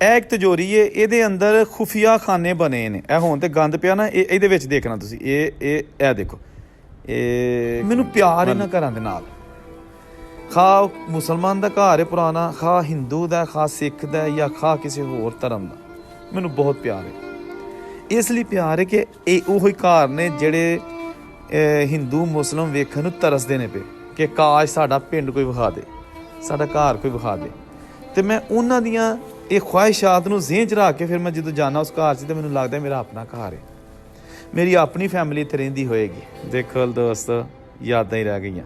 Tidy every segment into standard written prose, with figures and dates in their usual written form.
ਇਹ ਇੱਕ ਤਿਜੋਰੀ ਹੈ, ਇਹਦੇ ਅੰਦਰ ਖੁਫੀਆ ਖਾਨੇ ਬਣੇ ਨੇ। ਇਹ ਹੁਣ ਤੇ ਗੰਦ ਪਿਆ ਨਾ, ਇਹਦੇ ਵਿੱਚ ਦੇਖਣਾ ਤੁਸੀਂ, ਇਹ ਦੇਖੋ। ਇਹ ਮੈਨੂੰ ਪਿਆਰ ਇਹਨਾਂ ਘਰਾਂ ਦੇ ਨਾਲ, ਖਾ ਮੁਸਲਮਾਨ ਦਾ ਘਰ ਹੈ ਪੁਰਾਣਾ, ਖਾ ਹਿੰਦੂ ਦਾ, ਖਾ ਸਿੱਖ ਦਾ, ਜਾਂ ਖਾ ਕਿਸੇ ਹੋਰ ਧਰਮ ਦਾ, ਮੈਨੂੰ ਬਹੁਤ ਪਿਆਰ ਹੈ। ਇਸ ਲਈ ਪਿਆਰ ਹੈ ਕਿ ਇਹ ਉਹੀ ਘਰ ਨੇ ਜਿਹੜੇ ਹਿੰਦੂ ਮੁਸਲਿਮ ਵੇਖਣ ਨੂੰ ਤਰਸਦੇ ਨੇ ਪਏ ਕਿ ਕਾਸ਼ ਸਾਡਾ ਪਿੰਡ ਕੋਈ ਵਿਖਾ ਦੇ, ਸਾਡਾ ਘਰ ਕੋਈ ਵਿਖਾ ਦੇ। ਅਤੇ ਮੈਂ ਉਹਨਾਂ ਦੀਆਂ ਇਹ ਖਵਾਹਿਸ਼ਾਤ ਨੂੰ ਜ਼ੇਨ 'ਚ ਰੱਖ ਕੇ ਫਿਰ ਮੈਂ ਜਦੋਂ ਜਾਣਾ ਉਸ ਘਰ 'ਚ ਤਾਂ ਮੈਨੂੰ ਲੱਗਦਾ ਮੇਰਾ ਆਪਣਾ ਘਰ ਹੈ, ਮੇਰੀ ਆਪਣੀ ਫੈਮਿਲੀ ਇੱਥੇ ਰਹਿੰਦੀ ਹੋਏਗੀ। ਦੇਖੋ ਦੋਸਤੋ, ਯਾਦਾਂ ਹੀ ਰਹਿ ਗਈਆਂ।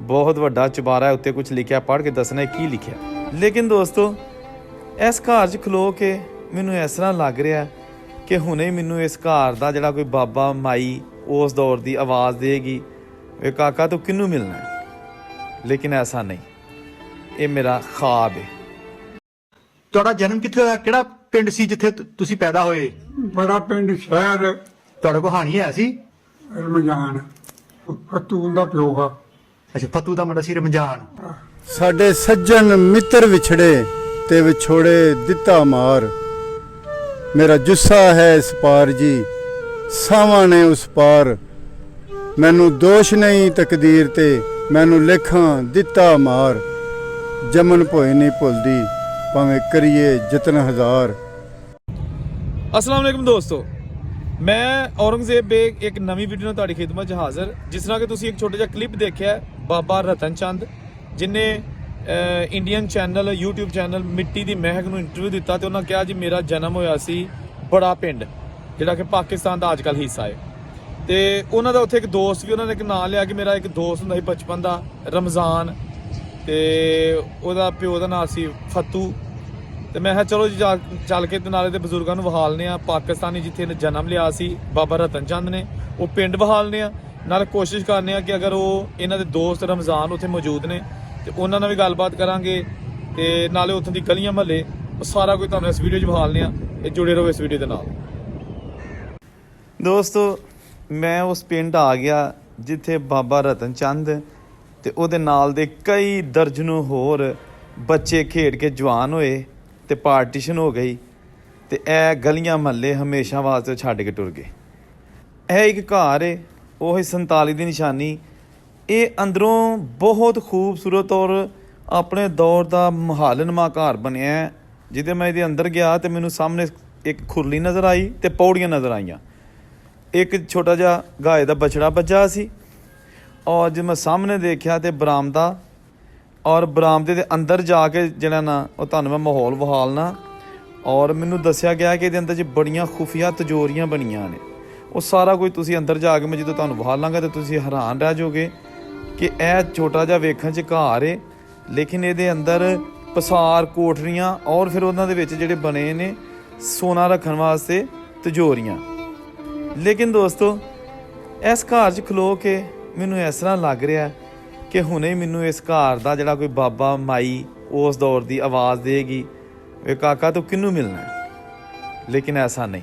ਬਹੁਤ ਵੱਡਾ ਚੁਬਾਰਾ ਉੱਤੇ ਕੁਝ ਲਿਖਿਆ, ਪੜ੍ਹ ਕੇ ਦੱਸਣਾ ਕੀ ਲਿਖਿਆ। ਲੇਕਿਨ ਦੋਸਤੋ, ਇਸ ਘਰ 'ਚ ਖਲੋ ਕੇ ਮੈਨੂੰ ਇਸ ਤਰ੍ਹਾਂ ਲੱਗ ਰਿਹਾ ਕਿ ਹੁਣੇ ਮੈਨੂੰ ਇਸ ਘਰ ਦਾ ਜਿਹੜਾ ਕੋਈ ਬਾਬਾ ਮਾਈ ਉਸ ਦੌਰ ਦੀ ਆਵਾਜ਼ ਦੇਗੀ, ਇਹ ਕਾਕਾ ਤੂੰ ਕਿਹਨੂੰ ਮਿਲਣਾ ਹੈ। ਲੇਕਿਨ ਐਸਾ ਨਹੀਂ, ਇਹ ਮੇਰਾ ख्वाब है। ਤੁਹਾਡਾ ਜਨਮ ਕਿੱਥੇ ਹੋਇਆ? ਕਿਹੜਾ ਪਿੰਡ ਸੀ ਜਿੱਥੇ ਤੁਸੀਂ ਪੈਦਾ ਹੋਏ? बड़ा पिंड शहर ਤੁਹਾਡਾ ਕਹਾਣੀ ਹੈ ਸੀ? रमजान फतून दा प्यो हा। ਅੱਛਾ, ਫਤੂ ਦਾ ਮੁੰਡਾ ਸੀ ਰਮਜ਼ਾਨ। ਸਾਡੇ ਸੱਜਣ ਮਿੱਤਰ ਵਿਛੜੇ ਤੇ ਵਿਛੋੜੇ ਦਿੱਤਾ ਮਾਰ, ਮੇਰਾ ਜੁੱਸਾ ਹੈ ਇਸ ਪਾਰ ਜੀ, ਸਾਵਾਂ ਨੇ ਉਸ ਪਾਰ, ਮੈਨੂੰ ਦੋਸ਼ ਨਹੀਂ ਤਕਦੀਰ ਤੇ, ਮੈਨੂੰ ਲੇਖਾਂ ਦਿੱਤਾ ਮਾਰ, ਜਮਨ ਭੋਏ ਨਹੀਂ ਭੁੱਲਦੀ ਭਾਵੇਂ ਕਰੀਏ ਜਤਨ ਹਜ਼ਾਰ। अस्सलाम वालेकुम दोस्तों, मैं औरंगजेब बेग एक नवी वीडियो ਨਾਲ ਤੁਹਾਡੀ ਖਿਦਮਤ 'ਚ ਹਾਜ਼ਰ। ਜਿਸ ਤਰ੍ਹਾਂ ਕਿ ਤੁਸੀਂ ਇੱਕ ਛੋਟਾ ਜਿਹਾ ਕਲਿੱਪ ਦੇਖਿਆ ਬਾਬਾ ਰਤਨ ਚੰਦ ਜਿਨੇ ਇੰਡੀਅਨ ਚੈਨਲ YouTube ਚੈਨਲ ਮਿੱਟੀ ਦੀ ਮਹਿਕ ਨੂੰ ਇੰਟਰਵਿਊ ਦਿੱਤਾ ਤੇ ਉਹਨਾਂ ਕਿਹਾ ਜੀ ਮੇਰਾ ਜਨਮ ਹੋਇਆ ਸੀ ਬੜਾ ਪਿੰਡ ਜਿਹੜਾ ਕਿ ਪਾਕਿਸਤਾਨ ਦਾ ਅੱਜ ਕੱਲ੍ਹ ਹਿੱਸਾ ਹੈ। ਤੇ ਉਹਨਾਂ ਦਾ ਉੱਥੇ ਇੱਕ ਦੋਸਤ ਵੀ, ਉਹਨਾਂ ਨੇ ਇੱਕ ਨਾਂ ਲਿਆ ਕਿ ਮੇਰਾ ਇੱਕ ਦੋਸਤ ਹੁੰਦਾ ਸੀ ਬਚਪਨ ਦਾ ਰਮਜ਼ਾਨ, ਤੇ ਉਹਦਾ ਪਿਓ ਦਾ ਨਾਂ ਸੀ ਫਤੂ। ਤੇ ਮੈਂ ਕਿਹਾ ਚਲੋ ਜੀ ਚੱਲ ਕੇ ਨਾਲੇ ਦੇ ਬਜ਼ੁਰਗਾਂ ਨੂੰ ਵਹਾਲਨੇ ਆ, ਪਾਕਿਸਤਾਨੀ ਜਿੱਥੇ ਇਹਨੇ ਜਨਮ ਲਿਆ ਸੀ ਬਾਬਾ ਰਤਨ ਚੰਦ ਨੇ, ਉਹ ਪਿੰਡ ਵਹਾਲਨੇ ਆ, ਨਾਲ ਕੋਸ਼ਿਸ਼ ਕਰਨੇ ਆ ਕਿ ਅਗਰ ਉਹ ਇਹਨਾਂ ਦੇ ਦੋਸਤ ਰਮਜ਼ਾਨ ਉੱਥੇ ਮੌਜੂਦ ਨੇ ਤੇ ਉਹਨਾਂ ਨਾਲ ਵੀ ਗੱਲਬਾਤ ਕਰਾਂਗੇ, ਤੇ ਨਾਲੇ ਉੱਥੋਂ ਦੀ ਗਲੀਆਂ ਮਹੱਲੇ ਉਹ ਸਾਰਾ ਕੁਝ ਤੁਹਾਨੂੰ ਇਸ ਵੀਡੀਓ 'ਚ ਵਹਾਲਨੇ ਆ। ਇਹ ਜੁੜੇ ਰਹੋ ਇਸ ਵੀਡੀਓ ਦੇ ਨਾਲ। ਦੋਸਤੋ, ਮੈਂ ਉਸ ਪਿੰਡ ਆ ਗਿਆ ਜਿੱਥੇ ਬਾਬਾ ਰਤਨ ਚੰਦ ਤੇ ਉਹਦੇ ਨਾਲ ਦੇ ਕਈ ਦਰਜਨੋਂ ਹੋਰ ਬੱਚੇ ਖੇਡ ਕੇ ਜਵਾਨ ਹੋਏ ਤੇ ਪਾਰਟੀਸ਼ਨ ਹੋ ਗਈ, ਤੇ ਇਹ ਗਲੀਆਂ ਮਹੱਲੇ ਹਮੇਸ਼ਾ ਵਾਸਤੇ ਛੱਡ ਕੇ ਟੁਰ ਗਏ। ਇਹ ਇੱਕ ਘਰ ਹੈ, ਉਹ 47 ਦੀ ਨਿਸ਼ਾਨੀ। ਇਹ ਅੰਦਰੋਂ ਬਹੁਤ ਖੂਬਸੂਰਤ ਔਰ ਆਪਣੇ ਦੌਰ ਦਾ ਮੁਹਾਲਨਮਾ ਘਰ ਬਣਿਆ, ਜਿਹਦੇ ਮੈਂ ਇਹਦੇ ਅੰਦਰ ਗਿਆ ਤੇ ਮੈਨੂੰ ਸਾਹਮਣੇ ਇੱਕ ਖੁਰਲੀ ਨਜ਼ਰ ਆਈ ਤੇ ਪੌੜੀਆਂ ਨਜ਼ਰ ਆਈਆਂ। ਇੱਕ ਛੋਟਾ ਜਿਹਾ ਗਾਏ ਦਾ ਬਛੜਾ ਬੱਝਾ ਸੀ, ਔਰ ਜੇ ਮੈਂ ਸਾਹਮਣੇ ਦੇਖਿਆ ਤੇ ਬਰਾਮਦਾ, ਔਰ ਬਰਾਮਦੇ ਦੇ ਅੰਦਰ ਜਾ ਕੇ ਜਿਹੜਾ ਨਾ ਉਹ ਤੁਹਾਨੂੰ ਮੈਂ ਮਾਹੌਲ ਵਹਾਲਣਾ। ਔਰ ਮੈਨੂੰ ਦੱਸਿਆ ਗਿਆ ਕਿ ਇਹਦੇ ਅੰਦਰ 'ਚ ਬੜੀਆਂ ਖੁਫੀਆ ਤਿਜੋਰੀਆਂ ਬਣੀਆਂ ਨੇ। ਉਹ ਸਾਰਾ ਕੁਝ ਤੁਸੀਂ ਅੰਦਰ ਜਾ ਕੇ ਮੈਂ ਜਦੋਂ ਤੁਹਾਨੂੰ ਵਹਾਲਾਂਗਾ ਤਾਂ ਤੁਸੀਂ ਹੈਰਾਨ ਰਹਿ ਜਾਓਗੇ ਕਿ ਇਹ ਛੋਟਾ ਜਿਹਾ ਵੇਖਣ 'ਚ ਘਰ ਹੈ, ਲੇਕਿਨ ਇਹਦੇ ਅੰਦਰ ਪਸਾਰ ਕੋਠਰੀਆਂ ਔਰ ਫਿਰ ਉਹਨਾਂ ਦੇ ਵਿੱਚ ਜਿਹੜੇ ਬਣੇ ਨੇ ਸੋਨਾ ਰੱਖਣ ਵਾਸਤੇ ਤਿਜੋਰੀਆਂ। ਲੇਕਿਨ ਦੋਸਤੋ, ਇਸ ਘਰ 'ਚ ਖਲੋ ਕੇ ਮੈਨੂੰ ਇਸ ਤਰ੍ਹਾਂ ਲੱਗ ਰਿਹਾ ਕਿ ਹੁਣੇ ਮੈਨੂੰ ਇਸ ਘਰ ਦਾ ਜਿਹੜਾ ਕੋਈ ਬਾਬਾ ਮਾਈ ਉਸ ਦੌਰ ਦੀ ਆਵਾਜ਼ ਦੇਗੀ, ਇਹ ਕਾਕਾ ਤੂੰ ਕਿਹਨੂੰ ਮਿਲਣਾ ਹੈ। ਲੇਕਿਨ ਐਸਾ ਨਹੀਂ,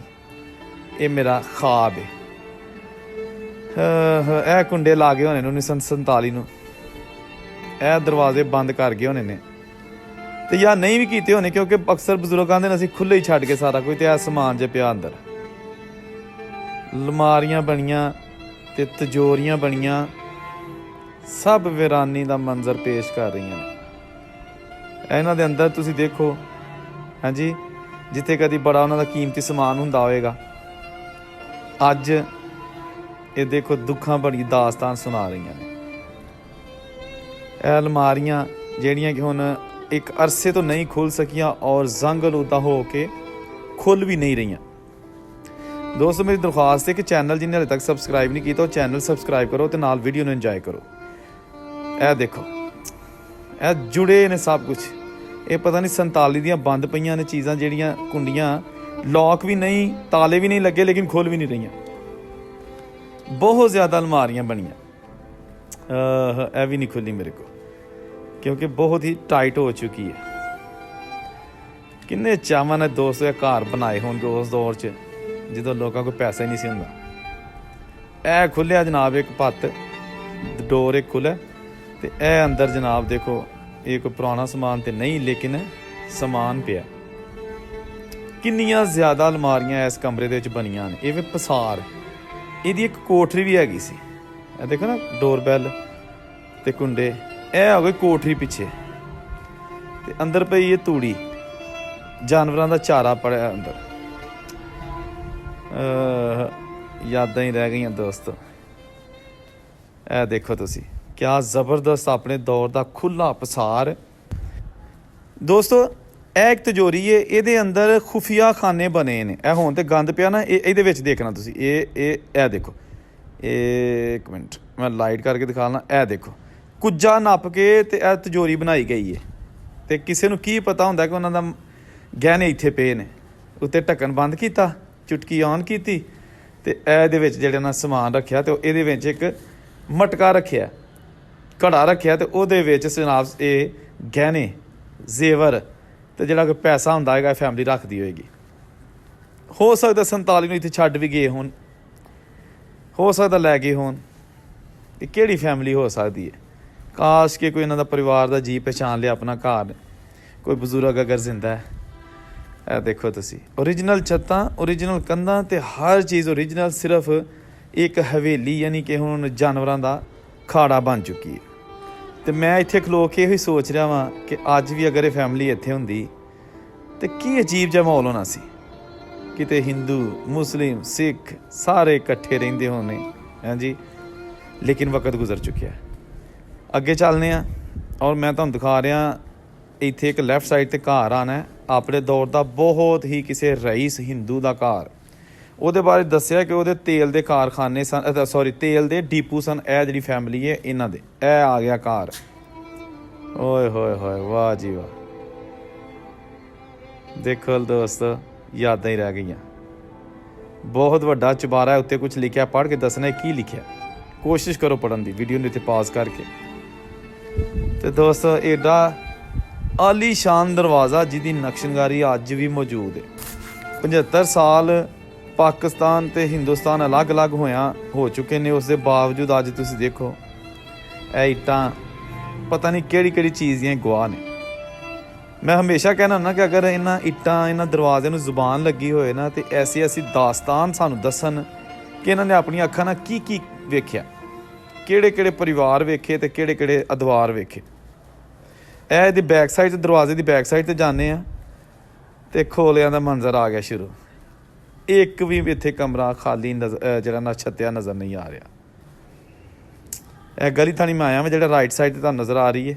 ਇਹ ਮੇਰਾ ख्वाब है। ਇਹ ਕੁੰਡੇ ਲਾ ਗਏ ਹੋਣੇ ਨੇ 1947 ਨੂੰ, ਇਹ ਦਰਵਾਜ਼ੇ ਬੰਦ ਕਰ ਗਏ ਹੋਣੇ ਨੇ, ਤੇ ਜਾਂ ਨਹੀਂ ਵੀ ਕੀਤੇ ਹੋਣੇ ਕਿਉਂਕਿ ਅਕਸਰ ਬਜ਼ੁਰਗ ਕਹਿੰਦੇ ਨੇ ਅਸੀਂ ਖੁੱਲ੍ਹੇ ਹੀ ਛੱਡ ਕੇ ਸਾਰਾ ਕੁਝ, ਤੇ ਇਹ ਸਮਾਨ ਜੇ ਪਿਆ ਅੰਦਰ, ਅਲਮਾਰੀਆਂ ਬਣੀਆਂ ਤੇ ਤਿਜੋਰੀਆਂ ਬਣੀਆਂ, ਸਭ ਵੀਰਾਨੀ ਦਾ ਮੰਜ਼ਰ ਪੇਸ਼ ਕਰ ਰਹੀਆਂ ਨੇ। ਇਹਨਾਂ ਦੇ ਅੰਦਰ ਤੁਸੀਂ ਦੇਖੋ, ਹਾਂਜੀ, ਜਿੱਥੇ ਕਦੀ ਬੜਾ ਉਹਨਾਂ ਦਾ ਕੀਮਤੀ ਸਮਾਨ ਹੁੰਦਾ ਹੋਵੇਗਾ, ਅੱਜ ਇਹ ਦੇਖੋ ਦੁੱਖਾਂ ਭਰੀ ਦਾਸਤਾਨ ਸੁਣਾ ਰਹੀਆਂ ਨੇ। ਇਹ ਅਲਮਾਰੀਆਂ ਜਿਹੜੀਆਂ ਕਿ ਹੁਣ ਇੱਕ ਅਰਸੇ ਤੋਂ ਨਹੀਂ ਖੁੱਲ੍ਹ ਸਕੀਆਂ ਔਰ ਜ਼ੰਗ ਆਲੂਦਾ ਹੋ ਕੇ ਖੁੱਲ੍ਹ ਵੀ ਨਹੀਂ ਰਹੀਆਂ। ਦੋਸਤੋ, ਮੇਰੀ ਦਰਖਾਸਤ ਹੈ ਕਿ ਚੈਨਲ ਜਿਹਨੇ ਹਾਲੇ ਤੱਕ ਸਬਸਕ੍ਰਾਈਬ ਨਹੀਂ ਕੀਤਾ ਉਹ ਚੈਨਲ ਸਬਸਕ੍ਰਾਈਬ ਕਰੋ ਤੇ ਨਾਲ ਵੀਡੀਓ ਨੂੰ ਇੰਜੋਏ ਕਰੋ। ਇਹ ਦੇਖੋ, ਇਹ ਜੁੜੇ ਨੇ ਸਭ ਕੁਛ। ਇਹ ਪਤਾ ਨਹੀਂ 47 ਦੀਆਂ ਬੰਦ ਪਈਆਂ ਨੇ ਚੀਜ਼ਾਂ, ਜਿਹੜੀਆਂ ਕੁੰਡੀਆਂ ਲੌਕ ਵੀ ਨਹੀਂ, ਤਾਲੇ ਵੀ ਨਹੀਂ ਲੱਗੇ, ਲੇਕਿਨ ਖੁੱਲ੍ਹ ਵੀ ਨਹੀਂ ਰਹੀਆਂ। ਬਹੁਤ ਜ਼ਿਆਦਾ ਅਲਮਾਰੀਆਂ ਬਣੀਆਂ, ਇਹ ਵੀ ਨਹੀਂ ਖੁੱਲੀ ਮੇਰੇ ਕੋਲ ਕਿਉਂਕਿ ਬਹੁਤ ਹੀ ਟਾਈਟ ਹੋ ਚੁੱਕੀ ਹੈ। ਕਿੰਨੇ ਚਾਵਾਂ ਨੇ ਦੋਸਤੋ ਇਹ ਘਰ ਬਣਾਏ ਹੋਣਗੇ ਉਸ ਦੌਰ 'ਚ ਜਦੋਂ ਲੋਕਾਂ ਕੋਲ ਪੈਸਾ ਹੀ ਨਹੀਂ ਸੀ ਹੁੰਦਾ। ਇਹ ਖੁੱਲਿਆ ਜਨਾਬ ਇੱਕ ਪੱਤ, ਡੋਰ ਇੱਕ ਖੁੱਲ੍ਹਾ, ਤੇ ਇਹ ਅੰਦਰ ਜਨਾਬ ਦੇਖੋ, ਇਹ ਕੋਈ ਪੁਰਾਣਾ ਸਮਾਨ ਤੇ ਨਹੀਂ, ਲੇਕਿਨ ਸਮਾਨ ਪਿਆ। ਕਿੰਨੀਆਂ ਜ਼ਿਆਦਾ ਅਲਮਾਰੀਆਂ ਇਸ ਕਮਰੇ ਦੇ ਵਿੱਚ ਬਣੀਆਂ ਨੇ। ਇਹ ਵੀ ਪਸਾਰ, ਇਹਦੀ ਇੱਕ ਕੋਠਰੀ ਵੀ ਹੈਗੀ ਸੀ। ਇਹ ਦੇਖੋ ਨਾ, ਡੋਰਬੈਲ ਤੇ ਕੁੰਡੇ, ਇਹ ਹੋ ਗਈ ਕੋਠਰੀ ਪਿੱਛੇ। ਤੇ ਅੰਦਰ ਪਈ ਇਹ ਤੂੜੀ, ਜਾਨਵਰਾਂ ਦਾ ਚਾਰਾ ਪੜਿਆ ਅੰਦਰ। ਯਾਦਾਂ ਹੀ ਰਹਿ ਗਈਆਂ ਦੋਸਤੋ। ਇਹ ਦੇਖੋ ਤੁਸੀਂ, ਕਿਆ ਜ਼ਬਰਦਸਤ ਆਪਣੇ ਦੌਰ ਦਾ ਖੁੱਲਾ ਪਸਾਰ। ਦੋਸਤੋ ਇਹ ਇੱਕ ਤਿਜੋਰੀ ਹੈ, ਇਹਦੇ ਅੰਦਰ ਖੁਫੀਆ ਖਾਨੇ ਬਣੇ ਨੇ। ਇਹ ਹੁਣ ਤੇ ਗੰਦ ਪਿਆ ਨਾ, ਇਹਦੇ ਵਿੱਚ ਦੇਖਣਾ ਤੁਸੀਂ। ਇਹ ਦੇਖੋ, ਇਹ ਇੱਕ ਮਿੰਟ ਮੈਂ ਲਾਈਟ ਕਰਕੇ ਦਿਖਾਣਾ। ਇਹ ਦੇਖੋ, ਕੁੱਜਾ ਨੱਪ ਕੇ ਤੇ ਇਹ ਤਿਜੋਰੀ ਬਣਾਈ ਗਈ ਹੈ। ਤੇ ਕਿਸੇ ਨੂੰ ਕੀ ਪਤਾ ਹੁੰਦਾ ਕਿ ਉਹਨਾਂ ਦਾ ਗਹਿਣੇ ਇੱਥੇ ਪਏ ਨੇ। ਉੱਤੇ ਢੱਕਣ ਬੰਦ ਕੀਤਾ, ਚੁਟਕੀ ਔਨ ਕੀਤੀ, ਤੇ ਇਹਦੇ ਵਿੱਚ ਜਿਹੜੇ ਨਾ ਸਮਾਨ ਰੱਖਿਆ, ਤੇ ਇਹਦੇ ਵਿੱਚ ਇੱਕ ਮਟਕਾ ਰੱਖਿਆ, ਘੜਾ ਰੱਖਿਆ, ਤੇ ਉਹਦੇ ਵਿੱਚ ਜਨਾਬ ਇਹ ਗਹਿਣੇ, ਜ਼ੇਵਰ ਤੇ ਜਿਹੜਾ ਕੋਈ ਪੈਸਾ ਹੁੰਦਾ ਹੈਗਾ ਫੈਮਿਲੀ ਰੱਖਦੀ ਹੋਏਗੀ। ਹੋ ਸਕਦਾ 47 ਨੂੰ ਇੱਥੇ ਛੱਡ ਵੀ ਗਏ ਹੋਣ, ਹੋ ਸਕਦਾ ਲੈ ਗਏ ਹੋਣ। ਇਹ ਕਿਹੜੀ ਫੈਮਿਲੀ ਹੋ ਸਕਦੀ ਹੈ? ਕਾਸ਼ ਕਿ ਕੋਈ ਇਹਨਾਂ ਦਾ ਪਰਿਵਾਰ ਦਾ ਜੀ ਪਹਿਚਾਣ ਲਿਆ ਆਪਣਾ ਘਰ, ਕੋਈ ਬਜ਼ੁਰਗ ਅਗਰ ਜ਼ਿੰਦਾ ਹੈ। ਇਹ ਦੇਖੋ ਤੁਸੀਂ, ਓਰੀਜਨਲ ਛੱਤਾਂ, ਓਰੀਜਨਲ ਕੰਧਾਂ ਤੇ ਹਰ ਚੀਜ਼ ਓਰੀਜਨਲ। ਸਿਰਫ ਇੱਕ ਹਵੇਲੀ ਯਾਨੀ ਕਿ ਹੁਣ ਜਾਨਵਰਾਂ ਦਾ ਖਾੜਾ ਬਣ ਚੁੱਕੀ ਹੈ। ਤੇ ਮੈਂ ਇੱਥੇ ਖਲੋ ਕੇ ਇਹੀ ਸੋਚ ਰਿਹਾ ਵਾਂ ਕਿ ਅੱਜ ਵੀ ਅਗਰ ਇਹ ਫੈਮਿਲੀ ਇੱਥੇ ਹੁੰਦੀ ਤੇ ਕੀ ਅਜੀਬ ਜਿਹਾ ਮਾਹੌਲ ਹੋਣਾ ਸੀ। ਕਿਤੇ ਹਿੰਦੂ, ਮੁਸਲਿਮ, ਸਿੱਖ ਸਾਰੇ ਇਕੱਠੇ ਰਹਿੰਦੇ ਹੋਣੇ। ਹਾਂਜੀ, ਲੇਕਿਨ ਵਕਤ ਗੁਜ਼ਰ ਚੁੱਕਿਆ। ਅੱਗੇ ਚੱਲਦੇ ਹਾਂ, ਔਰ ਮੈਂ ਤੁਹਾਨੂੰ ਦਿਖਾ ਰਿਹਾ ਇੱਥੇ ਇੱਕ ਲੈਫਟ ਸਾਈਡ 'ਤੇ ਘਰ ਆਉਣਾ ਹੈ। ਆਪਣੇ ਦੌਰ ਦਾ ਬਹੁਤ ਹੀ ਕਿਸੇ ਰਈਸ ਹਿੰਦੂ ਦਾ ਘਰ। ਉਹਦੇ ਬਾਰੇ ਦੱਸਿਆ ਕਿ ਉਹਦੇ ਤੇਲ ਦੇ ਕਾਰਖਾਨੇ ਸਨ, ਸੌਰੀ ਤੇਲ ਦੇ ਡੀਪੂ ਸਨ। ਇਹ ਜਿਹੜੀ ਫੈਮਿਲੀ ਹੈ ਇਹਨਾਂ ਦੇ, ਇਹ ਆ ਗਿਆ ਘਰ। ਓਏ ਹੋਏ ਹੋਏ, ਵਾਹ ਜੀ ਵਾਹ। ਦੇਖੋ ਦੋਸਤੋ, ਯਾਦਾਂ ਹੀ ਰਹਿ ਗਈਆਂ। ਬਹੁਤ ਵੱਡਾ ਚੁਬਾਰਾ ਹੈ, ਉੱਤੇ ਕੁਝ ਲਿਖਿਆ, ਪੜ੍ਹ ਕੇ ਦੱਸਣਾ ਕੀ ਲਿਖਿਆ। ਕੋਸ਼ਿਸ਼ ਕਰੋ ਪੜ੍ਹਨ ਦੀ, ਵੀਡੀਓ ਨੂੰ ਇੱਥੇ ਪਾਜ਼ ਕਰਕੇ। ਤੇ ਦੋਸਤੋ ਐਡਾ ਆਲੀਸ਼ਾਨ ਦਰਵਾਜ਼ਾ ਜਿਹਦੀ ਨਕਸ਼ਨਕਾਰੀ ਅੱਜ ਵੀ ਮੌਜੂਦ ਹੈ। 75 ਸਾਲ ਪਾਕਿਸਤਾਨ ਤੇ ਹਿੰਦੁਸਤਾਨ ਅਲੱਗ-ਅਲੱਗ ਹੋ ਚੁੱਕੇ ਨੇ, ਉਸ ਦੇ ਬਾਵਜੂਦ ਅੱਜ ਤੁਸੀਂ ਦੇਖੋ ਇਹ ਇੱਟਾਂ ਪਤਾ ਨਹੀਂ ਕਿਹੜੀ ਚੀਜ਼ ਦੀਆਂ ਗਵਾਹ ਨੇ। ਮੈਂ ਹਮੇਸ਼ਾ ਕਹਿਣਾ ਹੁੰਦਾ ਕਿ ਅਗਰ ਇਹਨਾਂ ਇੱਟਾਂ, ਇਹਨਾਂ ਦਰਵਾਜ਼ਿਆਂ ਨੂੰ ਜ਼ੁਬਾਨ ਲੱਗੀ ਹੋਏ ਨਾ, ਤੇ ਐਸੀ ਦਾਸਤਾਨ ਸਾਨੂੰ ਦੱਸਣ ਕਿ ਇਹਨਾਂ ਨੇ ਆਪਣੀਆਂ ਅੱਖਾਂ ਨਾਲ ਕੀ ਵੇਖਿਆ, ਕਿਹੜੇ ਪਰਿਵਾਰ ਵੇਖੇ ਤੇ ਕਿਹੜੇ ਅਦਵਾਰ ਵੇਖੇ। ਇਹ ਇਹਦੀ ਬੈਕ ਸਾਈਡ 'ਤੇ, ਦਰਵਾਜ਼ੇ ਦੀ ਬੈਕ ਸਾਈਡ 'ਤੇ ਜਾਂਦੇ ਆ ਤੇ ਖੋਲਿਆਂ ਦਾ ਮੰਜ਼ਰ ਆ ਗਿਆ ਸ਼ੁਰੂ। ਇੱਕ ਵੀ ਇੱਥੇ ਕਮਰਾ ਖਾਲੀ ਜਿਹੜਾ ਨਾ ਛੱਤਿਆ ਨਜ਼ਰ ਨਹੀਂ ਆ ਰਿਹਾ। ਇਹ ਗਲੀ ਥਾਣੀ ਮੈਂ ਆਇਆ ਮੈਂ, ਜਿਹੜਾ ਰਾਈਟ ਸਾਈਡ 'ਤੇ ਤੁਹਾਨੂੰ ਨਜ਼ਰ ਆ ਰਹੀ ਹੈ।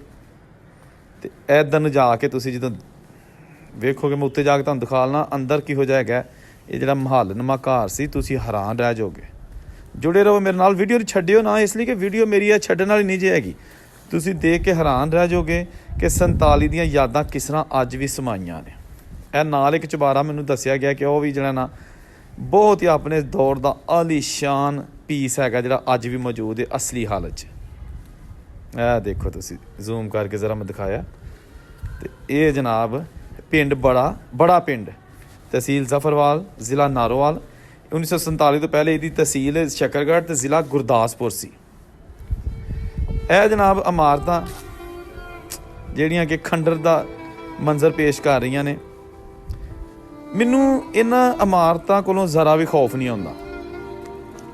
ਤੇ ਇੱਧਰ ਨੂੰ ਜਾ ਕੇ ਤੁਸੀਂ ਜਦੋਂ ਵੇਖੋਗੇ, ਮੈਂ ਉੱਤੇ ਜਾ ਕੇ ਤੁਹਾਨੂੰ ਦਿਖਾ ਲਣਾ ਅੰਦਰ ਕਿਹੋ ਜਿਹਾ ਹੈਗਾ। ਇਹ ਜਿਹੜਾ ਮਹੱਲਨੁਮਾ ਘਰ ਸੀ, ਤੁਸੀਂ ਹੈਰਾਨ ਰਹਿ ਜਾਓਗੇ। ਜੁੜੇ ਰਹੋ ਮੇਰੇ ਨਾਲ, ਵੀਡੀਓ ਨੂੰ ਛੱਡਿਓ ਨਾ, ਇਸ ਲਈ ਕਿ ਵੀਡੀਓ ਮੇਰੀ ਇਹ ਛੱਡਣ ਵਾਲੀ ਨਹੀਂ ਜੇ ਹੈਗੀ। ਤੁਸੀਂ ਦੇਖ ਕੇ ਹੈਰਾਨ ਰਹਿ ਜਾਓਗੇ ਕਿ 47 ਦੀਆਂ ਯਾਦਾਂ ਕਿਸ ਤਰ੍ਹਾਂ ਅੱਜ ਵੀ ਸਮਾਈਆਂ ਨੇ। ਇਹ ਨਾਲ ਇੱਕ ਚੁਬਾਰਾ ਮੈਨੂੰ ਦੱਸਿਆ ਗਿਆ ਕਿ ਉਹ ਵੀ ਜਿਹੜਾ ਨਾ ਬਹੁਤ ਹੀ ਆਪਣੇ ਦੌਰ ਦਾ ਆਲੀਸ਼ਾਨ ਪੀਸ ਹੈਗਾ, ਜਿਹੜਾ ਅੱਜ ਵੀ ਮੌਜੂਦ ਹੈ ਅਸਲੀ ਹਾਲਤ 'ਚ। ਇਹ ਦੇਖੋ ਤੁਸੀਂ, ਜ਼ੂਮ ਕਰਕੇ ਜ਼ਰਾ ਮੈਂ ਦਿਖਾਇਆ। ਤੇ ਇਹ ਜਨਾਬ ਪਿੰਡ ਬੜਾ ਪਿੰਡ, ਤਹਿਸੀਲ ਜ਼ਫਰਵਾਲ, ਜ਼ਿਲ੍ਹਾ ਨਾਰੋਵਾਲ। 1947 ਤੋਂ ਪਹਿਲੇ ਇਹਦੀ ਤਹਿਸੀਲ ਸ਼ਕਰਗੜ੍ਹ ਤੇ ਜ਼ਿਲ੍ਹਾ ਗੁਰਦਾਸਪੁਰ ਸੀ। ਇਹ ਜਨਾਬ ਇਮਾਰਤਾਂ ਜਿਹੜੀਆਂ ਕਿ ਖੰਡਰ ਦਾ ਮੰਜ਼ਰ ਪੇਸ਼ ਕਰ ਰਹੀਆਂ ਨੇ। ਮੈਨੂੰ ਇਹਨਾਂ ਇਮਾਰਤਾਂ ਕੋਲੋਂ ਜ਼ਰਾ ਵੀ ਖੌਫ ਨਹੀਂ ਆਉਂਦਾ,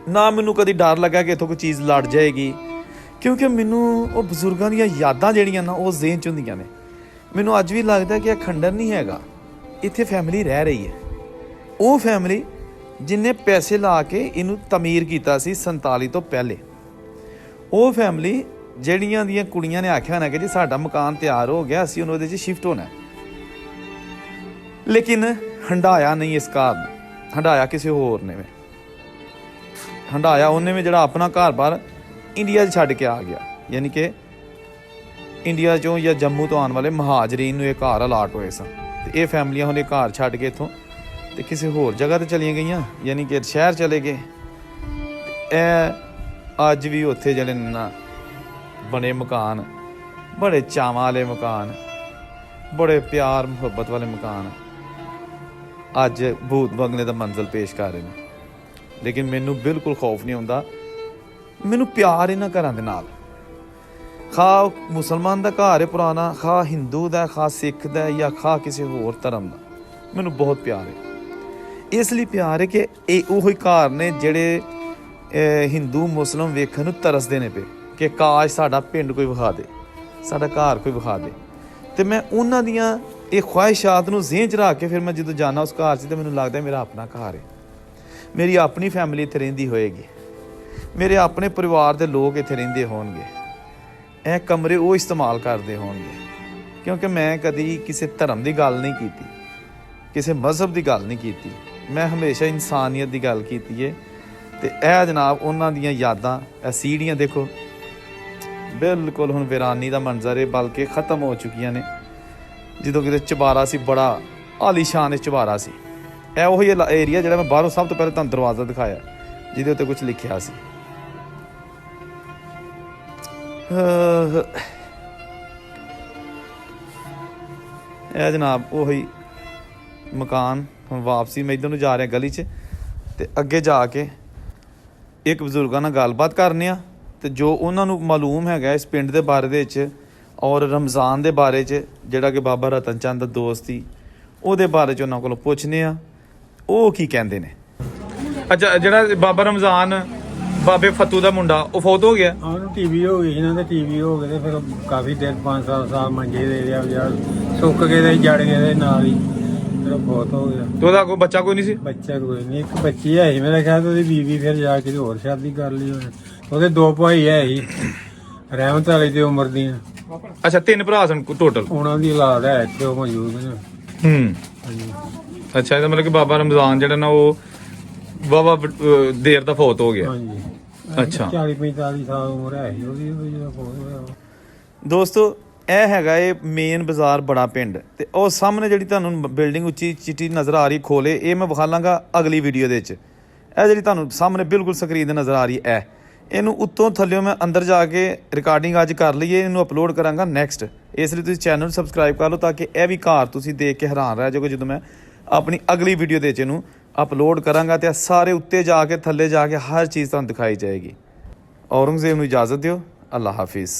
ਨਾ ਮੈਨੂੰ ਕਦੀ ਡਰ ਲੱਗਾ ਕਿ ਇੱਥੋਂ ਕੋਈ ਚੀਜ਼ ਲੜ ਜਾਏਗੀ, ਕਿਉਂਕਿ ਮੈਨੂੰ ਉਹ ਬਜ਼ੁਰਗਾਂ ਦੀਆਂ ਯਾਦਾਂ ਜਿਹੜੀਆਂ ਨਾ ਉਹ ਜ਼ਿਹਨ 'ਚ ਹੁੰਦੀਆਂ ਨੇ। ਮੈਨੂੰ ਅੱਜ ਵੀ ਲੱਗਦਾ ਕਿ ਇਹ ਖੰਡਰ ਨਹੀਂ ਹੈਗਾ, ਇੱਥੇ ਫੈਮਿਲੀ ਰਹਿ ਰਹੀ ਹੈ। ਉਹ ਫੈਮਿਲੀ ਜਿਨਨੇ ਪੈਸੇ ਲਾ ਕੇ ਇਹਨੂੰ ਤਮੀਰ ਕੀਤਾ ਸੀ 47 ਤੋਂ ਪਹਿਲੇ। ਉਹ ਫੈਮਿਲੀ ਜਿਹੜੀਆਂ ਦੀਆਂ ਕੁੜੀਆਂ ਨੇ ਆਖਿਆ ਨਾ ਕਿ ਜੀ ਸਾਡਾ ਮਕਾਨ ਤਿਆਰ ਹੋ ਗਿਆ, ਅਸੀਂ ਉਹਦੇ 'ਚ ਸ਼ਿਫਟ ਹੋਣਾ। ਲੇਕਿਨ ਹੰਡਾਇਆ ਨਹੀਂ ਇਸ ਕਾਰਨ, ਹੰਡਾਇਆ ਕਿਸੇ ਹੋਰ ਨੇ। ਹੰਡਾਇਆ ਉਹਨੇ ਵੀ ਜਿਹੜਾ ਆਪਣਾ ਘਰ-ਬਾਰ ਇੰਡੀਆ 'ਚ ਛੱਡ ਕੇ ਆ ਗਿਆ, ਯਾਨੀ ਕਿ ਇੰਡੀਆ 'ਚੋਂ ਜਾਂ ਜੰਮੂ ਤੋਂ ਆਉਣ ਵਾਲੇ ਮਹਾਜਰੀਨ ਨੂੰ ਇਹ ਘਰ ਅਲਾਟ ਹੋਏ ਸਨ। ਤੇ ਇਹ ਫੈਮਲੀਆਂ ਹੁਣ ਇਹ ਘਰ ਛੱਡ ਕੇ ਇੱਥੋਂ ਤੇ ਕਿਸੇ ਹੋਰ ਜਗ੍ਹਾ 'ਤੇ ਚਲੀਆਂ ਗਈਆਂ, ਯਾਨੀ ਕਿ ਸ਼ਹਿਰ ਚਲੇ ਗਏ। ਇਹ ਅੱਜ ਵੀ ਉੱਥੇ ਜਿਹੜੇ ਨਾ ਬਣੇ ਮਕਾਨ, ਬੜੇ ਚਾਵਾਂ ਵਾਲੇ ਮਕਾਨ, ਬੜੇ ਪਿਆਰ ਮੁਹੱਬਤ ਵਾਲੇ ਮਕਾਨ ਅੱਜ ਭੂਤ ਬੰਗਲੇ ਦਾ ਮੰਜ਼ਲ ਪੇਸ਼ ਕਰ ਰਹੇ ਨੇ। ਲੇਕਿਨ ਮੈਨੂੰ ਬਿਲਕੁਲ ਖੌਫ ਨਹੀਂ ਆਉਂਦਾ, ਮੈਨੂੰ ਪਿਆਰ ਇਹਨਾਂ ਘਰਾਂ ਦੇ ਨਾਲ। ਖਾ ਮੁਸਲਮਾਨ ਦਾ ਘਰ ਹੈ ਪੁਰਾਣਾ, ਖਾ ਹਿੰਦੂ ਦਾ, ਖਾ ਸਿੱਖ ਦਾ, ਜਾਂ ਖਾ ਕਿਸੇ ਹੋਰ ਧਰਮ ਦਾ, ਮੈਨੂੰ ਬਹੁਤ ਪਿਆਰ ਹੈ। ਇਸ ਲਈ ਪਿਆਰ ਹੈ ਕਿ ਇਹ ਉਹੀ ਘਰ ਨੇ ਜਿਹੜੇ ਹਿੰਦੂ ਮੁਸਲਿਮ ਵੇਖਣ ਨੂੰ ਤਰਸਦੇ ਨੇ ਪਏ ਕਿ ਕਾਸ਼ ਸਾਡਾ ਪਿੰਡ ਕੋਈ ਵਿਖਾ ਦੇ, ਸਾਡਾ ਘਰ ਕੋਈ ਵਿਖਾ ਦੇ। ਤੇ ਮੈਂ ਉਹਨਾਂ ਦੀਆਂ ਇਹ ਖਵਾਹਿਸ਼ਾਤ ਨੂੰ ਜ਼ਿਹਨ 'ਚ ਰੱਖ ਕੇ ਫਿਰ ਮੈਂ ਜਦੋਂ ਜਾਣਾ ਉਸ ਘਰ 'ਚ ਤੇ ਮੈਨੂੰ ਲੱਗਦਾ ਮੇਰਾ ਆਪਣਾ ਘਰ ਹੈ, ਮੇਰੀ ਆਪਣੀ ਫੈਮਿਲੀ ਇੱਥੇ ਰਹਿੰਦੀ ਹੋਏਗੀ, ਮੇਰੇ ਆਪਣੇ ਪਰਿਵਾਰ ਦੇ ਲੋਕ ਇੱਥੇ ਰਹਿੰਦੇ ਹੋਣਗੇ, ਇਹ ਕਮਰੇ ਉਹ ਇਸਤੇਮਾਲ ਕਰਦੇ ਹੋਣਗੇ। ਕਿਉਂਕਿ ਮੈਂ ਕਦੀ ਕਿਸੇ ਧਰਮ ਦੀ ਗੱਲ ਨਹੀਂ ਕੀਤੀ, ਕਿਸੇ ਮਜ਼ਹਬ ਦੀ ਗੱਲ ਨਹੀਂ ਕੀਤੀ, ਮੈਂ ਹਮੇਸ਼ਾ ਇਨਸਾਨੀਅਤ ਦੀ ਗੱਲ ਕੀਤੀ ਹੈ। ਤੇ ਇਹ ਜਨਾਬ ਉਹਨਾਂ ਦੀਆਂ ਯਾਦਾਂ, ਇਹ ਸੀੜੀਆਂ ਦੇਖੋ ਬਿਲਕੁਲ ਹੁਣ ਵੀਰਾਨੀ ਦਾ ਮੰਜ਼ਰ ਹੈ, ਬਲਕਿ ਖ਼ਤਮ ਹੋ ਚੁੱਕੀਆਂ ਨੇ। ਜਦੋਂ ਕਿਤੇ ਚੁਬਾਰਾ ਸੀ, ਬੜਾ ਆਲੀਸ਼ਾਨ ਚੁਬਾਰਾ ਸੀ। ਇਹ ਉਹੀ ਏਰੀਆ ਜਿਹੜਾ ਮੈਂ ਬਾਹਰੋਂ ਸਭ ਤੋਂ ਪਹਿਲਾਂ ਤੁਹਾਨੂੰ ਦਰਵਾਜ਼ਾ ਦਿਖਾਇਆ ਜਿਹਦੇ ਉੱਤੇ ਕੁਝ ਲਿਖਿਆ ਸੀ। ਇਹ ਜਨਾਬ ਉਹੀ ਮਕਾਨ। ਹੁਣ ਵਾਪਸੀ ਮੈਂ ਇੱਧਰ ਨੂੰ ਜਾ ਰਿਹਾ ਗਲੀ 'ਚ, ਤੇ ਅੱਗੇ ਜਾ ਕੇ ਇੱਕ ਬਜ਼ੁਰਗਾਂ ਨਾਲ ਗੱਲਬਾਤ ਕਰਨੇ ਆ ਤੇ ਜੋ ਉਹਨਾਂ ਨੂੰ ਮਾਲੂਮ ਹੈਗਾ ਇਸ ਪਿੰਡ ਦੇ ਬਾਰੇ ਦੇ ਵਿੱਚ ਔਰ ਰਮਜ਼ਾਨ ਦੇ ਬਾਰੇ 'ਚ, ਜਿਹੜਾ ਕਿ ਬਾਬਾ ਰਤਨ ਚੰਦ ਦਾ ਦੋਸਤ ਸੀ, ਉਹਦੇ ਬਾਰੇ 'ਚ ਉਹਨਾਂ ਕੋਲੋਂ ਪੁੱਛਨੇ ਆ ਉਹ ਕੀ ਕਹਿੰਦੇ ਨੇ। ਅੱਛਾ, ਜਿਹੜਾ ਬਾਬਾ ਰਮਜ਼ਾਨ ਬਾਬੇ ਫਤੂ ਦਾ ਮੁੰਡਾ ਉਹ ਫੌਤ ਹੋ ਗਿਆ। ਉਹਨੂੰ ਟੀਵੀ ਹੋ ਗਈ, ਇਹਨਾਂ ਦੇ ਟੀਵੀ ਹੋ ਗਏ ਤੇ ਫਿਰ ਕਾਫੀ ਦਿਨ 5-7 ਸਾਲ ਮੰਜੇ ਦੇ ਰਿਹਾ ਯਾਰ, ਸੁੱਕ ਗਏ ਤੇ ਜੜ ਗਏ ਦੇ ਨਾਲ ਹੀ, ਫਿਰ ਉਹ ਬਹੁਤ ਹੋ ਗਿਆ। ਤੇ ਉਹਦਾ ਕੋਈ ਬੱਚਾ ਕੋਈ ਨਹੀਂ ਸੀ? ਬੱਚਾ ਕੋਈ ਨਹੀਂ, ਇੱਕ ਬੱਚੀ ਹੈ ਸੀ ਮੇਰੇ ਖਿਆਲ, ਉਹਦੀ ਬੀਵੀ ਫਿਰ ਜਾ ਕੇ ਹੋਰ ਸ਼ਾਦੀ ਕਰ ਲਈ ਉਹਨੇ। ਉਹਦੇ 2 ਭਾਈ ਹੈ ਸੀ, ਰਹਿਮਤ ਵਾਲੀ ਦੀ ਉਮਰ ਦੀਆਂ। ਅੱਛਾ, 3 ਭਰਾ ਸਨ ਟੋਟਲ। ਉਹਨਾਂ ਦੀ ਔਲਾਦ ਹੈ ਇੱਥੇ, ਉਹ ਮੌਜੂਦ ਨੇ। ਹਾਂਜੀ। ਅੱਛਾ, ਇਹਦਾ ਮਤਲਬ ਕਿ ਬਾਬਾ ਰਮਜ਼ਾਨ ਜਿਹੜਾ ਨਾ ਉਹ ਬਾਬਾ ਦੇਰ ਦਾ ਫੌਤ ਹੋ ਗਿਆ। ਹਾਂਜੀ। ਅੱਛਾ। 40-45 ਸਾਲ ਉਮਰ ਹੈ ਸੀ ਉਹਦੀ ਜਦੋਂ ਫੌਤ ਹੋਇਆ। ਦੋਸਤੋ, ਇਹ ਹੈਗਾ ਇਹ ਮੇਨ ਬਾਜ਼ਾਰ ਬੜਾ ਪਿੰਡ, ਤੇ ਉਹ ਸਾਹਮਣੇ ਜਿਹੜੀ ਤੁਹਾਨੂੰ ਬਿਲਡਿੰਗ ਉੱਚੀ ਚਿੱਟੀ ਨਜ਼ਰ ਆ ਰਹੀ ਖੋਲੇ, ਇਹ ਮੈਂ ਵਿਖਾ ਲਾਂਗਾ ਅਗਲੀ ਵੀਡੀਓ ਦੇ ਵਿੱਚ। ਇਹ ਜਿਹੜੀ ਤੁਹਾਨੂੰ ਸਾਹਮਣੇ ਬਿਲਕੁਲ ਸਕਰੀਨ ਤੇ ਨਜ਼ਰ ਆ ਰਹੀ ਹੈ, ਇਹਨੂੰ ਉੱਤੋਂ ਥੱਲਿਓਂ ਮੈਂ ਅੰਦਰ ਜਾ ਕੇ ਰਿਕਾਰਡਿੰਗ ਅੱਜ ਕਰ ਲਈਏ, ਇਹਨੂੰ ਅਪਲੋਡ ਕਰਾਂਗਾ ਨੈਕਸਟ। ਇਸ ਲਈ ਤੁਸੀਂ ਚੈਨਲ ਨੂੰ ਸਬਸਕ੍ਰਾਈਬ ਕਰ ਲਓ ਤਾਂ ਕਿ ਇਹ ਵੀ ਘਰ ਤੁਸੀਂ ਦੇਖ ਕੇ ਹੈਰਾਨ ਰਹਿ ਜਾਓਗੇ ਜਦੋਂ ਮੈਂ ਆਪਣੀ ਅਗਲੀ ਵੀਡੀਓ ਦੇ ਵਿੱਚ ਇਹਨੂੰ ਅਪਲੋਡ ਕਰਾਂਗਾ। ਤੇ ਸਾਰੇ ਉੱਤੇ ਜਾ ਕੇ ਥੱਲੇ ਜਾ ਕੇ ਹਰ ਚੀਜ਼ ਤੁਹਾਨੂੰ ਦਿਖਾਈ ਜਾਏਗੀ। ਔਰੰਗਜ਼ੇਬ ਨੂੰ ਇਜਾਜ਼ਤ ਦਿਓ। ਅੱਲਾ ਹਾਫਿਜ਼।